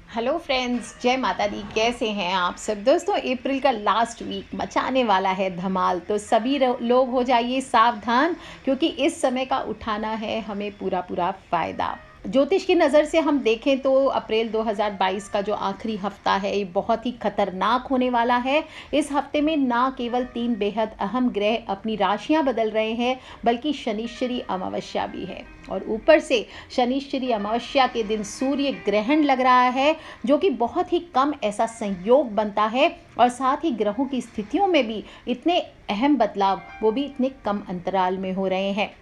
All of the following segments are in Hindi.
हेलो फ्रेंड्स, जय माता दी। कैसे हैं आप सब दोस्तों। अप्रैल का लास्ट वीक मचाने वाला है धमाल, तो सभी लोग हो जाइए सावधान, क्योंकि इस समय का उठाना है हमें पूरा पूरा फ़ायदा। ज्योतिष की नज़र से हम देखें तो अप्रैल 2022 का जो आखिरी हफ्ता है ये बहुत ही खतरनाक होने वाला है। इस हफ्ते में ना केवल 3 बेहद अहम ग्रह अपनी राशियां बदल रहे हैं, बल्कि शनिश्चरी अमावस्या भी है। और ऊपर से शनिश्चरी अमावस्या के दिन सूर्य ग्रहण लग रहा है, जो कि बहुत ही कम ऐसा संयोग बनता है। और साथ ही ग्रहों की स्थितियों में भी इतने अहम बदलाव, वो भी इतने कम अंतराल में हो रहे हैं।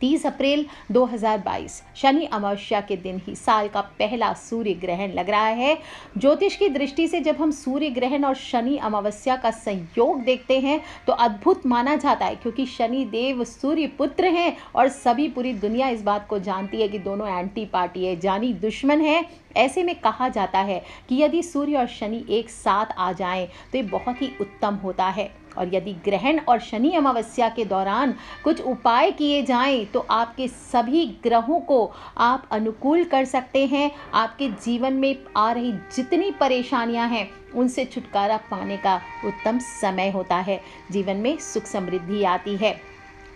30 अप्रैल 2022 शनि अमावस्या के दिन ही साल का पहला सूर्य ग्रहण लग रहा है। ज्योतिष की दृष्टि से जब हम सूर्य ग्रहण और शनि अमावस्या का संयोग देखते हैं तो अद्भुत माना जाता है, क्योंकि शनि देव सूर्य पुत्र हैं और सभी पूरी दुनिया इस बात को जानती है कि दोनों एंटी पार्टी है, जानी दुश्मन है। ऐसे में कहा जाता है कि यदि सूर्य और शनि एक साथ आ जाएं तो ये बहुत ही उत्तम होता है। और यदि ग्रहण और शनि अमावस्या के दौरान कुछ उपाय किए जाएं तो आपके सभी ग्रहों को आप अनुकूल कर सकते हैं। आपके जीवन में आ रही जितनी परेशानियां हैं उनसे छुटकारा पाने का उत्तम समय होता है। जीवन में सुख समृद्धि आती है।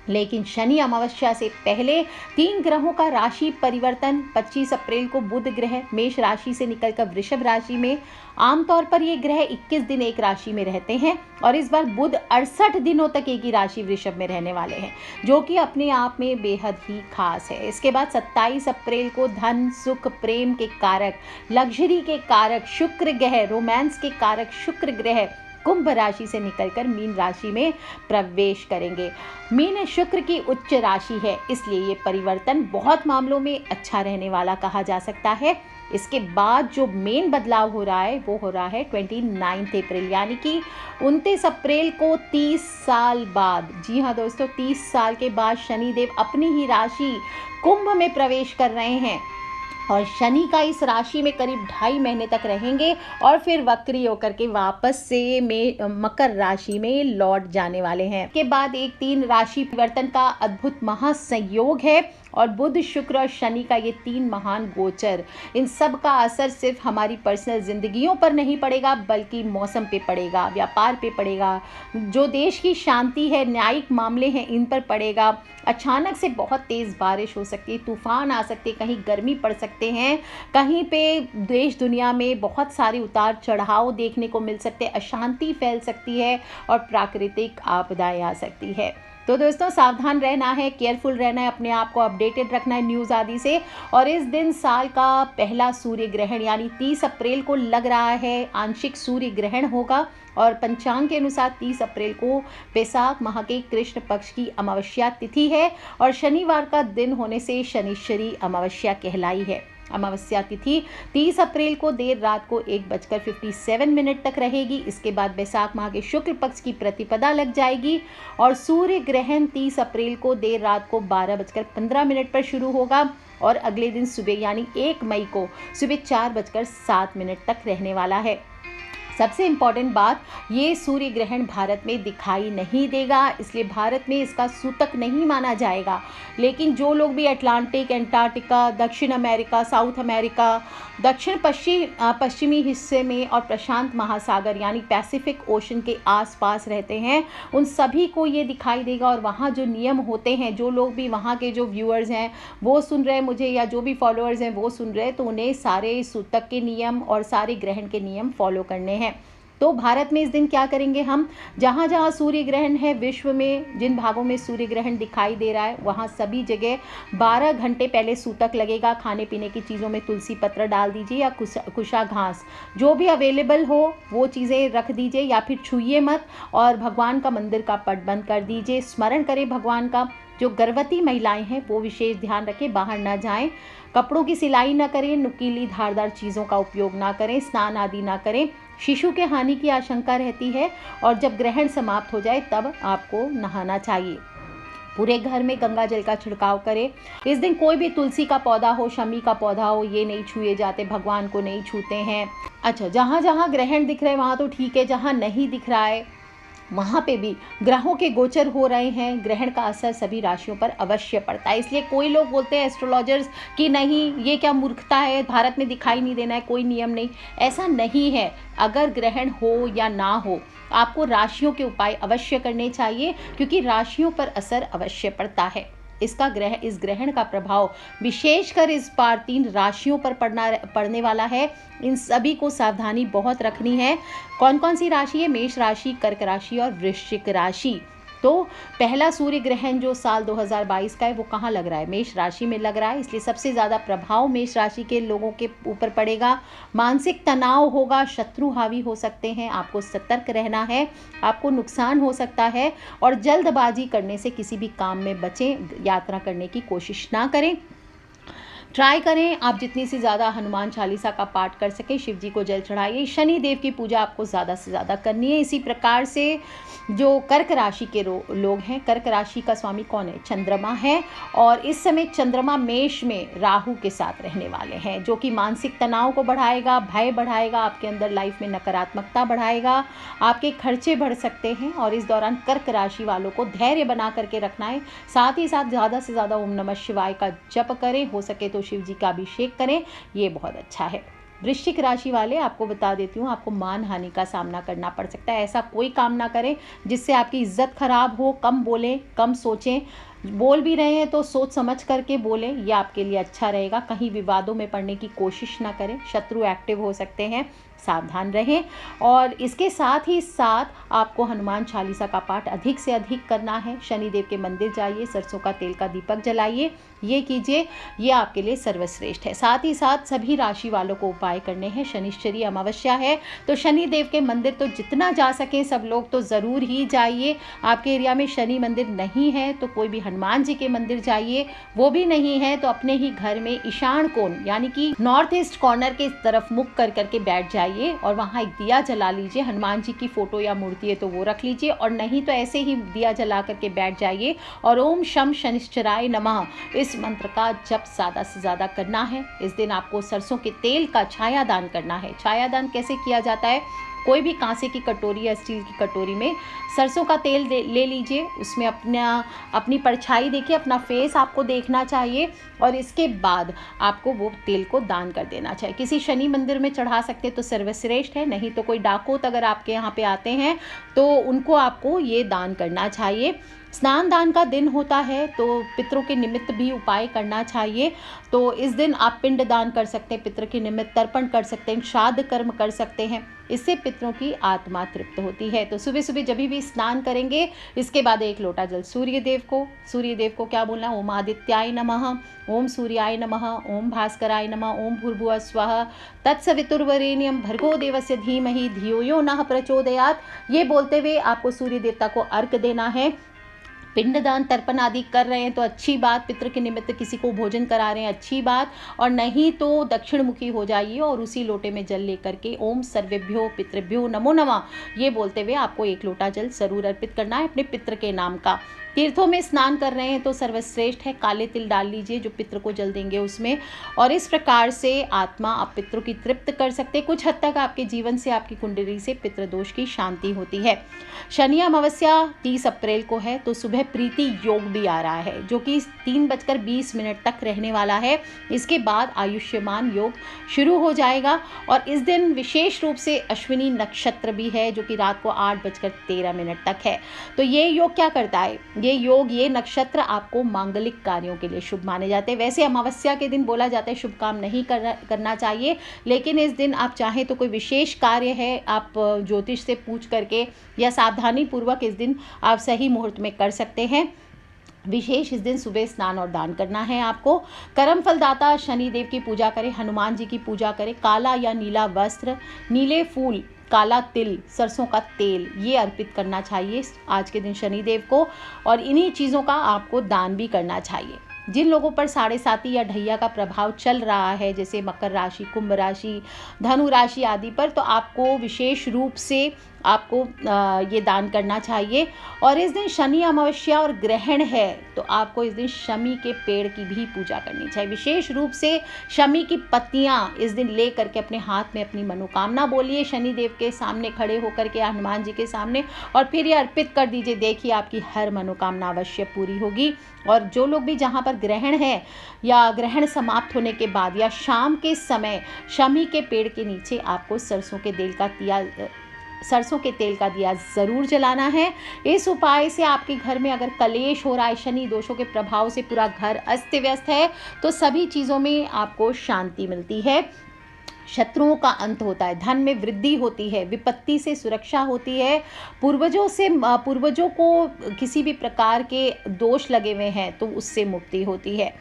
लेकिन शनि अमावस्या से पहले 3 ग्रहों का राशि परिवर्तन 25 अप्रैल को बुध ग्रह मेष राशि से निकलकर वृषभ राशि में। आमतौर पर ये ग्रह 21 दिन एक राशि में रहते हैं और इस बार बुध 68 दिनों तक एक ही राशि वृषभ में रहने वाले हैं, जो कि अपने आप में बेहद ही खास है। इसके बाद 27 अप्रैल को धन सुख प्रेम के कारक, लग्जरी के कारक शुक्र ग्रह, रोमांस के कारक शुक्र ग्रह कुंभ राशि से निकलकर मीन राशि में प्रवेश करेंगे। मीन शुक्र की उच्च राशि है, इसलिए ये परिवर्तन बहुत मामलों में अच्छा रहने वाला कहा जा सकता है। इसके बाद जो मेन बदलाव हो रहा है वो हो रहा है 29 अप्रैल, यानी कि 29 अप्रैल को 30 साल बाद, जी हाँ दोस्तों, 30 साल के बाद शनिदेव अपनी ही राशि कुंभ में प्रवेश कर रहे हैं। और शनि का इस राशि में करीब 2.5 महीने तक रहेंगे और फिर वक्री होकर के वापस से मकर राशि में लौट जाने वाले हैं। के बाद एक 3 राशि परिवर्तन का अद्भुत महासंयोग है और बुध शुक्र और शनि का ये 3 महान गोचर, इन सब का असर सिर्फ हमारी पर्सनल जिंदगियों पर नहीं पड़ेगा, बल्कि मौसम पे पड़ेगा, व्यापार पे पड़ेगा, जो देश की शांति है, न्यायिक मामले हैं, इन पर पड़ेगा। अचानक से बहुत तेज़ बारिश हो सकती है, तूफान आ सकते, कहीं गर्मी पड़ सकते हैं, कहीं पे देश दुनिया में बहुत सारे उतार चढ़ाव देखने को मिल सकते हैं, अशांति फैल सकती है और प्राकृतिक आपदाएं आ सकती है। तो दोस्तों सावधान रहना है, केयरफुल रहना है, अपने आप को अपडेटेड रखना है न्यूज़ आदि से। और इस दिन साल का पहला सूर्य ग्रहण यानी 30 अप्रैल को लग रहा है, आंशिक सूर्य ग्रहण होगा। और पंचांग के अनुसार 30 अप्रैल को वैशाख माह के कृष्ण पक्ष की अमावस्या तिथि है और शनिवार का दिन होने से शनिश्चरी अमावस्या कहलाई है। अमावस्या तिथि 30 अप्रैल को देर रात को 1:57 तक रहेगी। इसके बाद वैशाख माह के शुक्ल पक्ष की प्रतिपदा लग जाएगी और सूर्य ग्रहण 30 अप्रैल को देर रात को 12:15 पर शुरू होगा और अगले दिन सुबह यानी 1 मई को सुबह 4:07 तक रहने वाला है। सबसे इम्पॉर्टेंट बात, ये सूर्य ग्रहण भारत में दिखाई नहीं देगा, इसलिए भारत में इसका सूतक नहीं माना जाएगा। लेकिन जो लोग भी अटलांटिक, एंटार्क्टिका, दक्षिण अमेरिका, साउथ अमेरिका, दक्षिण पश्चिमी हिस्से में और प्रशांत महासागर यानी पैसिफिक ओशन के आसपास रहते हैं, उन सभी को ये दिखाई देगा। और वहाँ जो नियम होते हैं, जो लोग भी वहाँ के जो व्यूअर्स हैं वो सुन रहे हैं मुझे, या जो भी फॉलोअर्स हैं वो सुन रहे हैं, तो उन्हें सारे सूतक के नियम और सारे ग्रहण के नियम फॉलो करने हैं। तो भारत में इस दिन क्या करेंगे हम, जहाँ जहाँ सूर्य ग्रहण है विश्व में, जिन भागों में सूर्य ग्रहण दिखाई दे रहा है वहाँ सभी जगह 12 घंटे पहले सूतक लगेगा। खाने पीने की चीज़ों में तुलसी पत्र डाल दीजिए या कुशा घास जो भी अवेलेबल हो वो चीज़ें रख दीजिए, या फिर छूइए मत। और भगवान का मंदिर का पट बंद कर दीजिए, स्मरण करें भगवान का। जो गर्भवती महिलाएं हैं वो विशेष ध्यान रखें, बाहर ना जाएं, कपड़ों की सिलाई ना करें, नुकीली धारदार चीज़ों का उपयोग ना करें, स्नान आदि ना करें, शिशु के हानि की आशंका रहती है। और जब ग्रहण समाप्त हो जाए तब आपको नहाना चाहिए। पूरे घर में गंगा जल का छिड़काव करें। इस दिन कोई भी तुलसी का पौधा हो, शमी का पौधा हो, ये नहीं छुए जाते, भगवान को नहीं छूते हैं। अच्छा, जहाँ जहाँ ग्रहण दिख रहे हैं वहाँ तो ठीक है, जहाँ नहीं दिख रहा है वहाँ पे भी ग्रहों के गोचर हो रहे हैं, ग्रहण का असर सभी राशियों पर अवश्य पड़ता है। इसलिए कोई लोग बोलते हैं एस्ट्रोलॉजर्स कि नहीं ये क्या मूर्खता है, भारत में दिखाई नहीं देना है, कोई नियम नहीं, ऐसा नहीं है। अगर ग्रहण हो या ना हो, आपको राशियों के उपाय अवश्य करने चाहिए, क्योंकि राशियों पर असर अवश्य पड़ता है। इस ग्रहण का प्रभाव विशेषकर इस बार 3 राशियों पर पड़ने वाला है। इन सभी को सावधानी बहुत रखनी है। कौन कौन सी राशि है? मेष राशि, कर्क राशि और वृश्चिक राशि। तो पहला सूर्य ग्रहण जो साल 2022 का है वो कहाँ लग रहा है? मेष राशि में लग रहा है, इसलिए सबसे ज़्यादा प्रभाव मेष राशि के लोगों के ऊपर पड़ेगा। मानसिक तनाव होगा, शत्रु हावी हो सकते हैं, आपको सतर्क रहना है, आपको नुकसान हो सकता है। और जल्दबाजी करने से किसी भी काम में बचें, यात्रा करने की कोशिश ना करें। ट्राई करें आप जितनी से ज़्यादा हनुमान चालीसा का पाठ कर सकें, शिव जी को जल चढ़ाइए। शनि देव की पूजा आपको ज़्यादा से ज़्यादा करनी है। इसी प्रकार से जो कर्क राशि के लोग हैं, कर्क राशि का स्वामी कौन है? चंद्रमा है। और इस समय चंद्रमा मेष में राहु के साथ रहने वाले हैं, जो कि मानसिक तनाव को बढ़ाएगा, भय बढ़ाएगा, आपके अंदर लाइफ में नकारात्मकता बढ़ाएगा, आपके खर्चे बढ़ सकते हैं। और इस दौरान कर्क राशि वालों को धैर्य बना करके रखना है। साथ ही साथ ज़्यादा से ज़्यादा ओम नमः शिवाय का जप करें, हो सके तो शिव जी का अभिषेक करें, ये बहुत अच्छा है। वृश्चिक राशि वाले, आपको बता देती हूँ, आपको मान हानि का सामना करना पड़ सकता है। ऐसा कोई काम ना करें जिससे आपकी इज्जत खराब हो। कम बोलें, कम सोचें, बोल भी रहे हैं तो सोच समझ करके बोलें, यह आपके लिए अच्छा रहेगा। कहीं विवादों में पड़ने की कोशिश ना करें, शत्रु एक्टिव हो सकते हैं, सावधान रहें। और इसके साथ ही साथ आपको हनुमान चालीसा का पाठ अधिक से अधिक करना है। शनिदेव के मंदिर जाइए, सरसों का तेल का दीपक जलाइए, ये कीजिए, ये आपके लिए सर्वश्रेष्ठ है। साथ ही साथ सभी राशि वालों को उपाय करने हैं। शनिश्चरी अमावस्या है, तो शनिदेव के मंदिर तो जितना जा सकें सब लोग तो ज़रूर ही जाइए। आपके एरिया में शनि मंदिर नहीं है तो कोई भी हनुमान जी के मंदिर जाइए, वो भी नहीं है तो अपने ही घर में ईशान कोण यानी कि नॉर्थ ईस्ट कॉर्नर के तरफ मुख कर करके बैठ जाइए और वहाँ एक दिया जला लीजिए। हनुमान जी की फोटो या मूर्ति है तो वो रख लीजिए, और नहीं तो ऐसे ही दिया जला करके बैठ जाइए और ओम शम शनिश्चराय नमः इस मंत्र का जप ज़्यादा से ज़्यादा करना है। इस दिन आपको सरसों के तेल का छाया दान करना है। छाया दान कैसे किया जाता है? कोई भी कांसे की कटोरी या स्टील की कटोरी में सरसों का तेल ले लीजिए, उसमें अपनी परछाई देखिए, अपना फेस आपको देखना चाहिए, और इसके बाद आपको वो तेल को दान कर देना चाहिए। किसी शनि मंदिर में चढ़ा सकते तो सर्वश्रेष्ठ है, नहीं तो कोई डाकोत अगर आपके यहाँ पे आते हैं तो उनको आपको ये दान करना चाहिए। स्नान दान का दिन होता है तो पितरों के निमित्त भी उपाय करना चाहिए। तो इस दिन आप पिंड दान कर सकते हैं, पितृ के निमित्त तर्पण कर सकते हैं, श्राद्ध कर्म कर सकते हैं, इससे पितरों की आत्मा तृप्त होती है। तो सुबह सुबह जब भी स्नान करेंगे, इसके बाद 1 लोटा जल सूर्यदेव को क्या बोलना? ओम आदित्याय नमः, ओम सूर्याय नमः, ओम भास्कराय नमः, ओम भूर्भुवः स्वः तत्सवितुर्वरेण्यं भर्गो देवस्य धीमहि धियो यो नः प्रचोदयात्। ये बोलते हुए आपको सूर्य देवता को अर्घ देना है। पिंडदान तर्पण आदि कर रहे हैं तो अच्छी बात, पितृ के निमित्त किसी को भोजन करा रहे हैं अच्छी बात, और नहीं तो दक्षिण मुखी हो जाइए और उसी लोटे में जल लेकर के ओम सर्वेभ्यो पितृभ्यो नमो नमः ये बोलते हुए आपको 1 लोटा जल जरूर अर्पित करना है अपने पितृ के नाम का। तीर्थों में स्नान कर रहे हैं तो सर्वश्रेष्ठ है, काले तिल डाल लीजिए जो पितृ को जल देंगे उसमें, और इस प्रकार से आत्मा आप पितरों की तृप्त कर सकते हैं। कुछ हद तक आपके जीवन से, आपकी कुंडली से पितृदोष की शांति होती है। शनि अमावस्या 30 अप्रैल को है, तो सुबह प्रीति योग भी आ रहा है जो कि 3:20 तक रहने वाला है। इसके बाद आयुष्मान योग शुरू हो जाएगा, और इस दिन विशेष रूप से अश्विनी नक्षत्र भी है जो कि रात को 8:13 तक है। तो ये योग क्या करता है? ये नक्षत्र आपको मांगलिक कार्यों के लिए शुभ माने जाते हैं। वैसे अमावस्या के दिन बोला जाता है शुभ काम नहीं करना चाहिए, लेकिन इस दिन आप चाहें तो कोई विशेष कार्य है, आप ज्योतिष से पूछ करके या सावधानी पूर्वक इस दिन आप सही मुहूर्त में कर सकते हैं। विशेष इस दिन सुबह स्नान और दान करना है आपको। कर्म फलदाता शनिदेव की पूजा करें, हनुमान जी की पूजा करें, काला या नीला वस्त्र, नीले फूल, काला तिल, सरसों का तेल ये अर्पित करना चाहिए आज के दिन शनिदेव को, और इन्हीं चीज़ों का आपको दान भी करना चाहिए। जिन लोगों पर 7.5 या ढैया का प्रभाव चल रहा है, जैसे मकर राशि, कुंभ राशि, धनु राशि आदि पर, तो आपको विशेष रूप से आपको ये दान करना चाहिए। और इस दिन शनि अमावस्या और ग्रहण है, तो आपको इस दिन शमी के पेड़ की भी पूजा करनी चाहिए। विशेष रूप से शमी की पत्तियां इस दिन ले करके अपने हाथ में अपनी मनोकामना बोलिए शनि देव के सामने खड़े होकर के, हनुमान जी के सामने, और फिर ये अर्पित कर दीजिए। देखिए आपकी हर मनोकामना अवश्य पूरी होगी। और जो लोग भी जहाँ पर ग्रहण है या ग्रहण समाप्त होने के बाद या शाम के समय शमी के पेड़ के नीचे आपको सरसों के तेल का दिया ज़रूर जलाना है। इस उपाय से आपके घर में अगर कलेश हो रहा है, शनि दोषों के प्रभाव से पूरा घर अस्त व्यस्त है, तो सभी चीज़ों में आपको शांति मिलती है, शत्रुओं का अंत होता है, धन में वृद्धि होती है, विपत्ति से सुरक्षा होती है, पूर्वजों को किसी भी प्रकार के दोष लगे हुए हैं तो उससे मुक्ति होती है।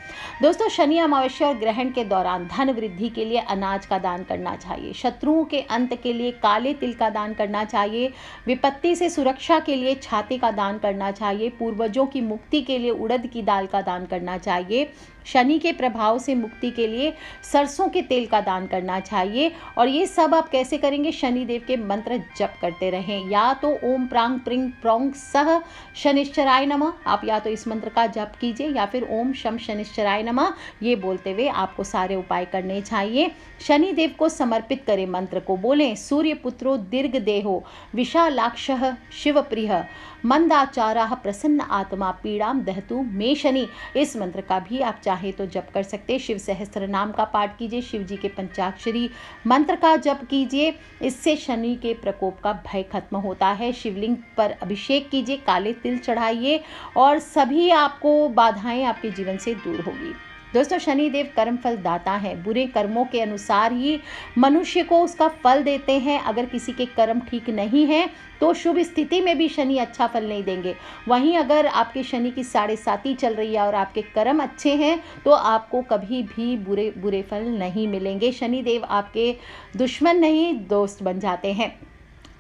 दोस्तों, शनि अमावस्या और ग्रहण के दौरान धन वृद्धि के लिए अनाज का दान करना चाहिए, शत्रुओं के अंत के लिए काले तिल का दान करना चाहिए, विपत्ति से सुरक्षा के लिए छाते का दान करना चाहिए, पूर्वजों की मुक्ति के लिए उड़द की दाल का दान करना चाहिए, शनि के प्रभाव से मुक्ति के लिए सरसों के तेल का दान करना चाहिए। और ये सब आप कैसे करेंगे? शनि देव के मंत्र जप करते रहें, या तो ओम प्रांग प्रिंग प्रोंग सह शनिश्चराय नमः, आप या तो इस मंत्र का जप कीजिए, या फिर ओम शम शनिश्चराय नमः, ये बोलते हुए आपको सारे उपाय करने चाहिए। शनि देव को समर्पित करें, मंत्र को बोलें, सूर्य पुत्रो दीर्घ देहो विशालाक्षः शिव प्रिय मंदाचाराः प्रसन्न आत्मा पीड़ाम दहतु मे शनि। इस मंत्र का भी आप चाहे तो जप कर सकते हैं। शिव सहस्त्र नाम का पाठ कीजिए, शिव जी के पंचाक्षरी मंत्र का जप कीजिए, इससे शनि के प्रकोप का भय खत्म होता है। शिवलिंग पर अभिषेक कीजिए, काले तिल चढ़ाइए, और सभी आपको बाधाएं आपके जीवन से दूर होगी। दोस्तों, शनि देव कर्म फल दाता है, बुरे कर्मों के अनुसार ही मनुष्य को उसका फल देते हैं। अगर किसी के कर्म ठीक नहीं है तो शुभ स्थिति में भी शनि अच्छा फल नहीं देंगे। वहीं अगर आपके शनि की 7.5 चल रही है और आपके कर्म अच्छे हैं तो आपको कभी भी बुरे फल नहीं मिलेंगे। शनि देव आपके दुश्मन नहीं, दोस्त बन जाते हैं।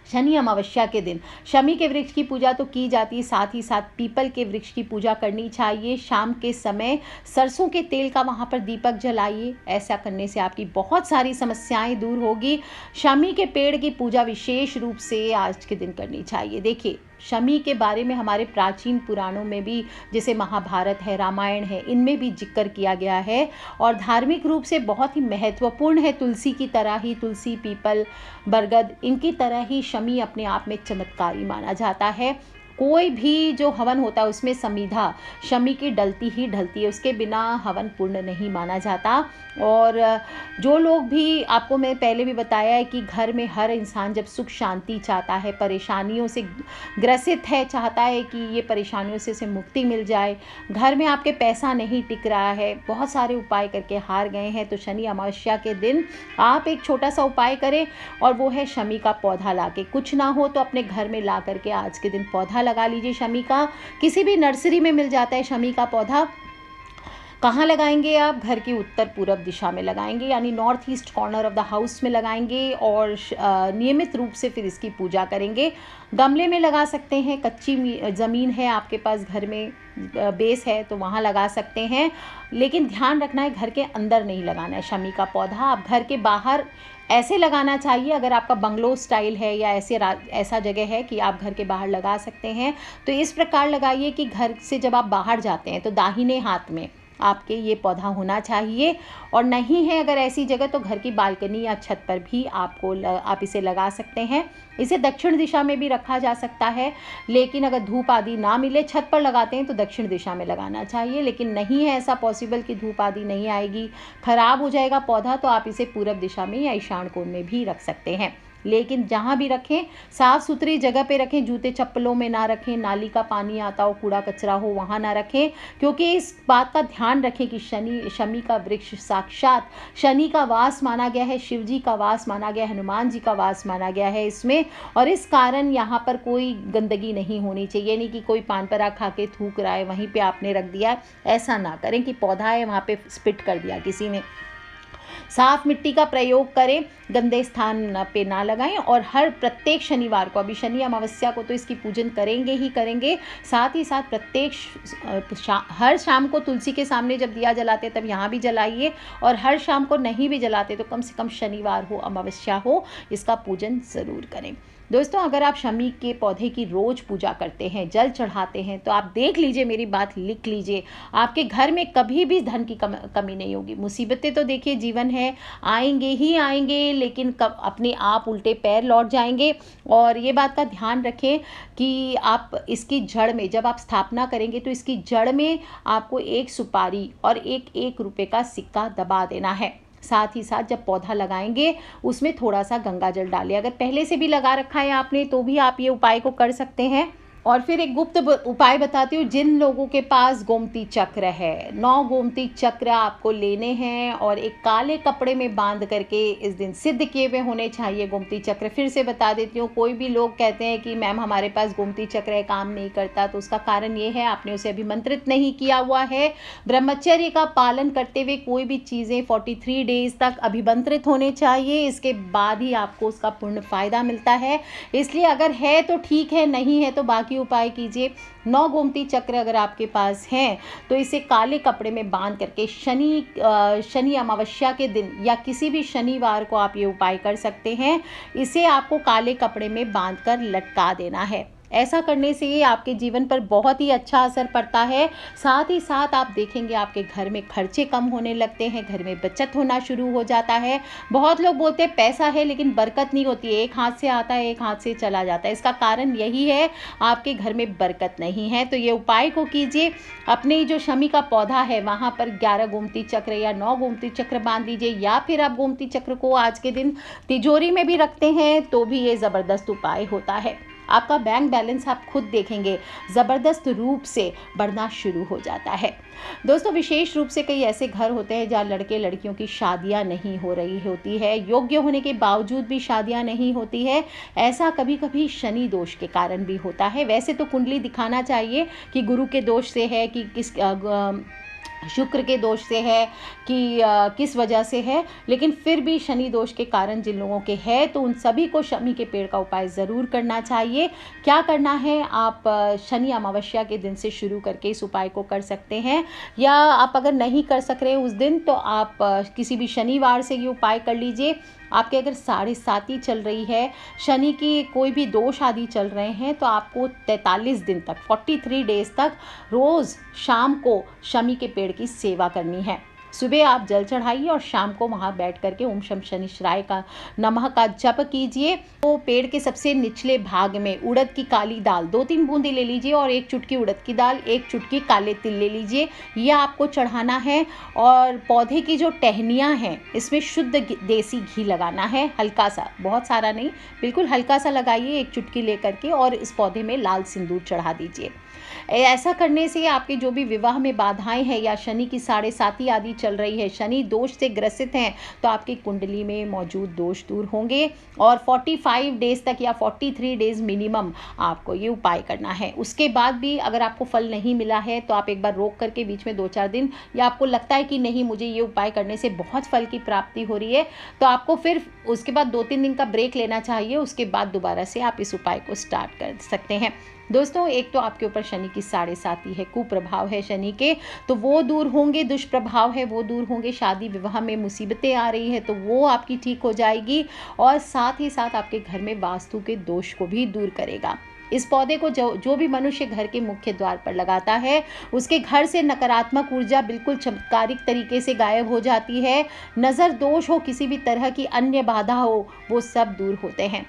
शनि अमावस्या के दिन शमी के वृक्ष की पूजा तो की जाती है, साथ ही साथ पीपल के वृक्ष की पूजा करनी चाहिए। शाम के समय सरसों के तेल का वहाँ पर दीपक जलाइए, ऐसा करने से आपकी बहुत सारी समस्याएं दूर होगी। शमी के पेड़ की पूजा विशेष रूप से आज के दिन करनी चाहिए। देखिए, शमी के बारे में हमारे प्राचीन पुराणों में भी, जैसे महाभारत है, रामायण है, इनमें भी जिक्र किया गया है, और धार्मिक रूप से बहुत ही महत्वपूर्ण है। तुलसी की तरह ही, तुलसी, पीपल, बरगद, इनकी तरह ही शमी अपने आप में चमत्कारी माना जाता है। कोई भी जो हवन होता है उसमें समिधा शमी की डलती ही डलती है, उसके बिना हवन पूर्ण नहीं माना जाता। और जो लोग भी, आपको मैं पहले भी बताया है कि घर में हर इंसान जब सुख शांति चाहता है, परेशानियों से ग्रसित है, चाहता है कि ये परेशानियों से मुक्ति मिल जाए, घर में आपके पैसा नहीं टिक रहा है, बहुत सारे उपाय करके हार गए हैं, तो शनि अमावस्या के दिन आप एक छोटा सा उपाय करें, और वो है शमी का पौधा लाके, कुछ ना हो तो अपने घर में ला करके आज के दिन पौधा लगा लीजिए शमी का। किसी भी नर्सरी में मिल जाता है शमी का पौधा। कहाँ लगाएंगे आप? घर की उत्तर पूर्व दिशा में लगाएंगे, यानी north east corner of the house में लगाएंगे, और नियमित रूप से फिर इसकी पूजा करेंगे। गमले में लगा सकते हैं, कच्ची ज़मीन है आपके पास, घर में बेस है तो वहाँ लगा सकते हैं, लेकिन ध्यान रखना है घर के अंदर नहीं लगाना है शमी का पौधा। आप घर के बाहर ऐसे लगाना चाहिए। अगर आपका बंगलो स्टाइल है या ऐसा जगह है कि आप घर के बाहर लगा सकते हैं, तो इस प्रकार लगाइए कि घर से जब आप बाहर जाते हैं तो दाहिने हाथ में आपके ये पौधा होना चाहिए, और नहीं है अगर ऐसी जगह तो घर की बालकनी या छत पर भी आप इसे लगा सकते हैं। इसे दक्षिण दिशा में भी रखा जा सकता है, लेकिन अगर धूप आदि ना मिले, छत पर लगाते हैं तो दक्षिण दिशा में लगाना चाहिए, लेकिन नहीं है ऐसा पॉसिबल कि धूप आदि नहीं आएगी, खराब हो जाएगा पौधा, तो आप इसे पूरब दिशा में या ईशान कोण में भी रख सकते हैं। लेकिन जहाँ भी रखें साफ़ सुथरी जगह पे रखें, जूते चप्पलों में ना रखें, नाली का पानी आता हो, कूड़ा कचरा हो, वहाँ ना रखें, क्योंकि इस बात का ध्यान रखें कि शमी का वृक्ष साक्षात शनि का वास माना गया है, शिव जी का वास माना गया है, हनुमान जी का वास माना गया है इसमें, और इस कारण यहाँ पर कोई गंदगी नहीं होनी चाहिए। नहीं कि कोई पान पराग खा के थूक रहा है वहीं पे आपने रख दिया, ऐसा ना करें कि पौधा है वहाँ पे स्पिट कर दिया किसी ने। साफ मिट्टी का प्रयोग करें, गंदे स्थान पे ना लगाएं, और हर प्रत्येक शनिवार को, अभी शनि अमावस्या को तो इसकी पूजन करेंगे ही करेंगे, साथ ही साथ हर शाम को तुलसी के सामने जब दिया जलाते तब यहाँ भी जलाइए, और हर शाम को नहीं भी जलाते तो कम से कम शनिवार हो, अमावस्या हो, इसका पूजन ज़रूर करें। दोस्तों अगर आप शमी के पौधे की रोज पूजा करते हैं, जल चढ़ाते हैं, तो आप देख लीजिए, मेरी बात लिख लीजिए, आपके घर में कभी भी धन की कमी नहीं होगी। मुसीबतें तो देखिए जीवन है, आएंगे ही आएंगे, लेकिन कब अपने आप उल्टे पैर लौट जाएंगे। और ये बात का ध्यान रखें कि आप इसकी जड़ में जब आप स्थापना करेंगे तो इसकी जड़ में आपको एक सुपारी और एक रुपए का सिक्का दबा देना है। साथ ही साथ जब पौधा लगाएंगे उसमें थोड़ा सा गंगा जल डालिए। अगर पहले से भी लगा रखा है आपने तो भी आप ये उपाय को कर सकते हैं। और फिर एक गुप्त उपाय बताती हूँ। जिन लोगों के पास गोमती चक्र है, 9 गोमती चक्र आपको लेने हैं और एक काले कपड़े में बांध करके इस दिन सिद्ध किए हुए होने चाहिए गोमती चक्र। फिर से बता देती हूँ, कोई भी लोग कहते हैं कि मैम हमारे पास गोमती चक्र है, काम नहीं करता, तो उसका कारण ये है आपने उसे अभिमंत्रित नहीं किया हुआ है। ब्रह्मचर्य का पालन करते हुए कोई भी चीज़ें 43 डेज तक अभिमंत्रित होने चाहिए, इसके बाद ही आपको उसका पूर्ण फायदा मिलता है। इसलिए अगर है तो ठीक है, नहीं है तो बाकी उपाय कीजिए। 9 गोमती चक्र अगर आपके पास हैं तो इसे काले कपड़े में बांध करके शनि अमावस्या के दिन या किसी भी शनिवार को आप ये उपाय कर सकते हैं। इसे आपको काले कपड़े में बांधकर लटका देना है। ऐसा करने से ये आपके जीवन पर बहुत ही अच्छा असर पड़ता है। साथ ही साथ आप देखेंगे आपके घर में खर्चे कम होने लगते हैं, घर में बचत होना शुरू हो जाता है। बहुत लोग बोलते हैं पैसा है लेकिन बरकत नहीं होती है, एक हाथ से आता है एक हाथ से चला जाता है। इसका कारण यही है, आपके घर में बरकत नहीं है। तो ये उपाय को कीजिए। अपने जो शमी का पौधा है वहाँ पर 11 गोमती चक्र या 9 गोमती चक्र बांध दीजिए, या फिर आप गोमती चक्र को आज के दिन तिजोरी में भी रखते हैं तो भी ये ज़बरदस्त उपाय होता है। आपका बैंक बैलेंस आप खुद देखेंगे ज़बरदस्त रूप से बढ़ना शुरू हो जाता है। दोस्तों विशेष रूप से कई ऐसे घर होते हैं जहाँ लड़के लड़कियों की शादियां नहीं हो रही होती है, योग्य होने के बावजूद भी शादियां नहीं होती है। ऐसा कभी कभी शनि दोष के कारण भी होता है। वैसे तो कुंडली दिखाना चाहिए कि गुरु के दोष से है कि शुक्र के दोष से है कि किस वजह से है, लेकिन फिर भी शनि दोष के कारण जिन लोगों के है तो उन सभी को शमी के पेड़ का उपाय ज़रूर करना चाहिए। क्या करना है, आप शनि अमावस्या के दिन से शुरू करके इस उपाय को कर सकते हैं, या आप अगर नहीं कर सक रहे उस दिन तो आप किसी भी शनिवार से ये उपाय कर लीजिए। आपके अगर 7.5 चल रही है, शनि की कोई भी दोष आदि चल रहे हैं, तो आपको 43 दिन तक 43 डेज तक रोज़ शाम को शमी के पेड़ की सेवा करनी है। सुबह आप जल चढ़ाइए और शाम को वहाँ बैठ करके ओम शम शनिश्चराय का नमः का जप कीजिए। तो पेड़ के सबसे निचले भाग में उड़द की काली दाल 2-3 बूंदी ले लीजिए और 1 चुटकी उड़द की दाल, 1 चुटकी काले तिल ले लीजिए, यह आपको चढ़ाना है। और पौधे की जो टहनियाँ हैं इसमें शुद्ध देसी घी लगाना है, हल्का सा, बहुत सारा नहीं, बिल्कुल हल्का सा लगाइए 1 चुटकी ले करके, और इस पौधे में लाल सिंदूर चढ़ा दीजिए। ऐसा करने से आपके जो भी विवाह में बाधाएं हैं या शनि की 7.5 आदि चल रही है, शनि दोष से ग्रसित हैं, तो आपकी कुंडली में मौजूद दोष दूर होंगे। और 45 डेज तक या 43 डेज मिनिमम आपको ये उपाय करना है। उसके बाद भी अगर आपको फल नहीं मिला है तो आप एक बार रोक करके बीच में 2-4 दिन, या आपको लगता है कि नहीं मुझे ये उपाय करने से बहुत फल की प्राप्ति हो रही है, तो आपको फिर उसके बाद 2-3 दिन का ब्रेक लेना चाहिए। उसके बाद दोबारा से आप इस उपाय को स्टार्ट कर सकते हैं। दोस्तों एक तो आपके ऊपर शनि की 7.5 है, कुप्रभाव है शनि के, तो वो दूर होंगे, दुष्प्रभाव है वो दूर होंगे, शादी विवाह में मुसीबतें आ रही है तो वो आपकी ठीक हो जाएगी, और साथ ही साथ आपके घर में वास्तु के दोष को भी दूर करेगा। इस पौधे को जो भी मनुष्य घर के मुख्य द्वार पर लगाता है उसके घर से नकारात्मक ऊर्जा बिल्कुल चमत्कारिक तरीके से गायब हो जाती है। नज़र दोष हो, किसी भी तरह की अन्य बाधा हो, वो सब दूर होते हैं।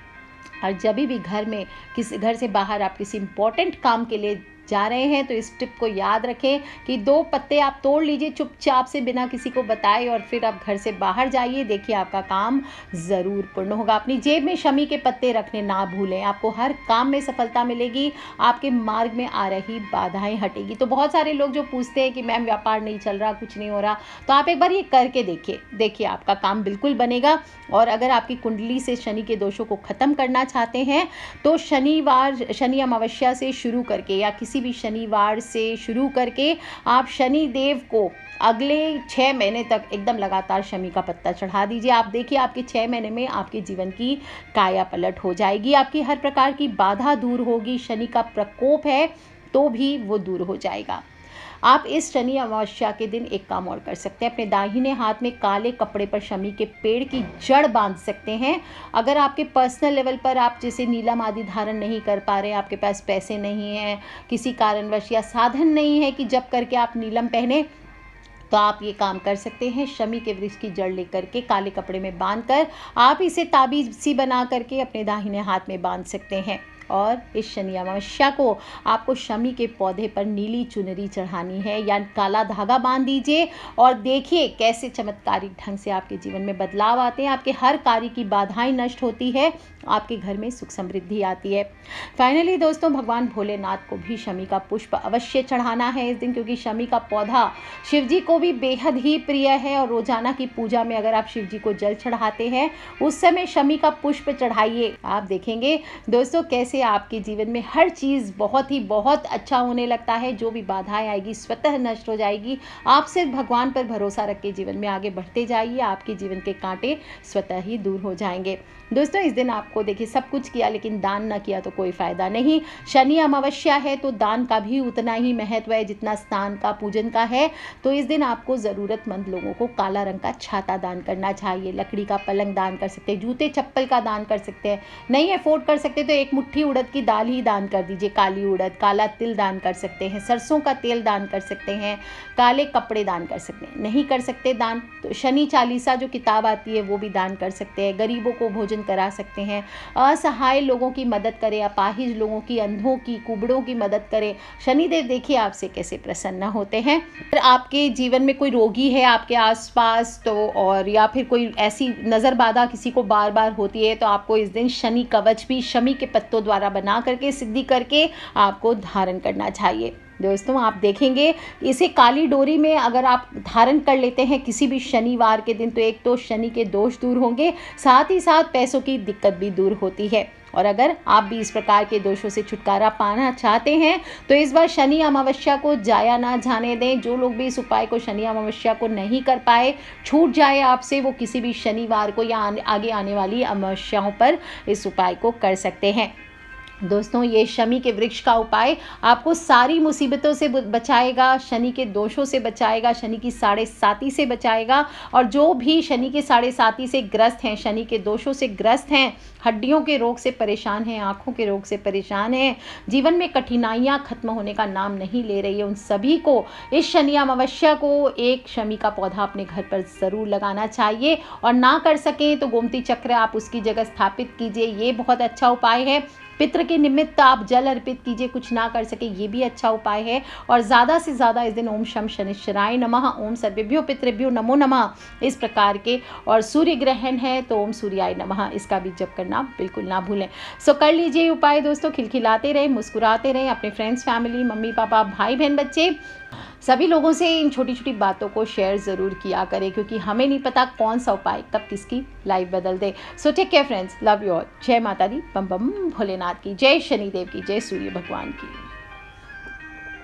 और जब भी घर से बाहर आप किसी इम्पोर्टेंट काम के लिए जा रहे हैं तो इस टिप को याद रखें कि 2 पत्ते आप तोड़ लीजिए चुपचाप से बिना किसी को बताए, और फिर आप घर से बाहर जाइए, देखिए आपका काम ज़रूर पूर्ण होगा। अपनी जेब में शमी के पत्ते रखने ना भूलें, आपको हर काम में सफलता मिलेगी, आपके मार्ग में आ रही बाधाएं हटेगी। तो बहुत सारे लोग जो पूछते हैं कि मैम व्यापार नहीं चल रहा, कुछ नहीं हो रहा, तो आप एक बार ये करके देखिए आपका काम बिल्कुल बनेगा। और अगर आपकी कुंडली से शनि के दोषों को ख़त्म करना चाहते हैं तो शनि अमावस्या से शुरू करके या किसी भी शनिवार से शुरू करके आप शनि देव को अगले 6 महीने तक एकदम लगातार शमी का पत्ता चढ़ा दीजिए। आप देखिए आपके 6 महीने में आपके जीवन की काया पलट हो जाएगी, आपकी हर प्रकार की बाधा दूर होगी, शनि का प्रकोप है तो भी वो दूर हो जाएगा। आप इस शनि अमावस्या के दिन एक काम और कर सकते हैं, अपने दाहिने हाथ में काले कपड़े पर शमी के पेड़ की जड़ बांध सकते हैं। अगर आपके पर्सनल लेवल पर आप जैसे नीलम आदि धारण नहीं कर पा रहे हैं, आपके पास पैसे नहीं हैं, किसी कारणवश या साधन नहीं है कि जब करके आप नीलम पहने, तो आप ये काम कर सकते हैं। शमी के वृक्ष की जड़ लेकर के काले कपड़े में बांधकर आप इसे ताबीज सी बना करके अपने दाहिने हाथ में बांध सकते हैं। और इस शनि अमावस्या को आपको शमी के पौधे पर नीली चुनरी चढ़ानी है या काला धागा बांध दीजिए और देखिए कैसे चमत्कारिक ढंग से आपके जीवन में बदलाव आते हैं। आपके हर कार्य की बाधाएं नष्ट होती है, आपके घर में सुख समृद्धि आती है। फाइनली दोस्तों, भगवान भोलेनाथ को भी शमी का पुष्प अवश्य चढ़ाना है इस दिन, क्योंकि शमी का पौधा शिव जी को भी बेहद ही प्रिय है। और रोजाना की पूजा में अगर आप शिव जी को जल चढ़ाते हैं, उस समय शमी का पुष्प चढ़ाइए। आप देखेंगे दोस्तों कैसे आपके जीवन में हर चीज़ बहुत अच्छा होने लगता है। जो भी बाधाएं आएगी स्वतः नष्ट हो जाएगी। आप सिर्फ भगवान पर भरोसा रख के जीवन में आगे बढ़ते जाइए, आपके जीवन के कांटे स्वतः ही दूर हो जाएंगे। दोस्तों, इस दिन आपको देखिए सब कुछ किया लेकिन दान ना किया तो कोई फायदा नहीं। शनि अमावस्या है तो दान का भी उतना ही महत्व है जितना स्नान का, पूजन का है। तो इस दिन आपको ज़रूरतमंद लोगों को काला रंग का छाता दान करना चाहिए, लकड़ी का पलंग दान कर सकते हैं, जूते चप्पल का दान कर सकते हैं। नहीं अफोर्ड कर सकते तो एक मुट्ठी उड़द की दाल ही दान कर दीजिए, काली उड़द, काला तिल दान कर सकते हैं, सरसों का तेल दान कर सकते हैं, काले कपड़े दान कर सकते हैं। नहीं कर सकते दान तो शनि चालीसा जो किताब आती है वो भी दान कर सकते हैं, गरीबों को भोजन करा सकते हैं, असहाय लोगों की मदद करें, अपाहिज लोगों की, अंधों की, कुबड़ों की मदद करें। शनिदेव देखिए आपसे कैसे प्रसन्न होते हैं। फिर आपके जीवन में कोई रोगी है आपके आसपास तो, और या फिर कोई ऐसी नज़र बाधा किसी को बार बार होती है, तो आपको इस दिन शनि कवच भी शमी के पत्तों द्वारा बना करके सिद्धि करके आपको धारण करना चाहिए। दोस्तों, आप देखेंगे इसे काली डोरी में अगर आप धारण कर लेते हैं किसी भी शनिवार के दिन, तो एक तो शनि के दोष दूर होंगे, साथ ही साथ पैसों की दिक्कत भी दूर होती है। और अगर आप भी इस प्रकार के दोषों से छुटकारा पाना चाहते हैं तो इस बार शनि अमावस्या को जाया ना जाने दें। जो लोग भी इस उपाय को शनि अमावस्या को नहीं कर पाए, छूट जाए आपसे, वो किसी भी शनिवार को या आगे आने वाली अमावस्याओं पर इस उपाय को कर सकते हैं। दोस्तों, ये शमी के वृक्ष का उपाय आपको सारी मुसीबतों से बचाएगा, शनि के दोषों से बचाएगा, शनि की 7.5 से बचाएगा। और जो भी शनि के 7.5 से ग्रस्त हैं, शनि के दोषों से ग्रस्त हैं, हड्डियों के रोग से परेशान हैं, आँखों के रोग से परेशान हैं, जीवन में कठिनाइयाँ खत्म होने का नाम नहीं ले रही है, उन सभी को इस शनि अमावस्या को एक शमी का पौधा अपने घर पर ज़रूर लगाना चाहिए। और ना कर सकें तो गोमती चक्र आप उसकी जगह स्थापित कीजिए, ये बहुत अच्छा उपाय है। पितृ के निमित्त आप जल अर्पित कीजिए, कुछ ना कर सके ये भी अच्छा उपाय है। और ज़्यादा से ज़्यादा इस दिन ओम शम शनिश्चराय नमः, ओम सर्वेभ्यो पितृभ्यो नमो नमः, इस प्रकार के। और सूर्य ग्रहण है तो ओम सूर्याय नमः, इसका भी जप करना बिल्कुल ना भूलें। सो कर लीजिए उपाय दोस्तों, खिलखिलाते रहें, मुस्कुराते रहें, अपने फ्रेंड्स, फैमिली, मम्मी पापा, भाई बहन, बच्चे, सभी लोगों से इन छोटी छोटी बातों को शेयर ज़रूर किया करें, क्योंकि हमें नहीं पता कौन सा उपाय कब किसकी लाइफ बदल दे। So take care friends, love you all. जय माता दी, बम बम भोलेनाथ की जय, शनिदेव की जय, सूर्य भगवान की।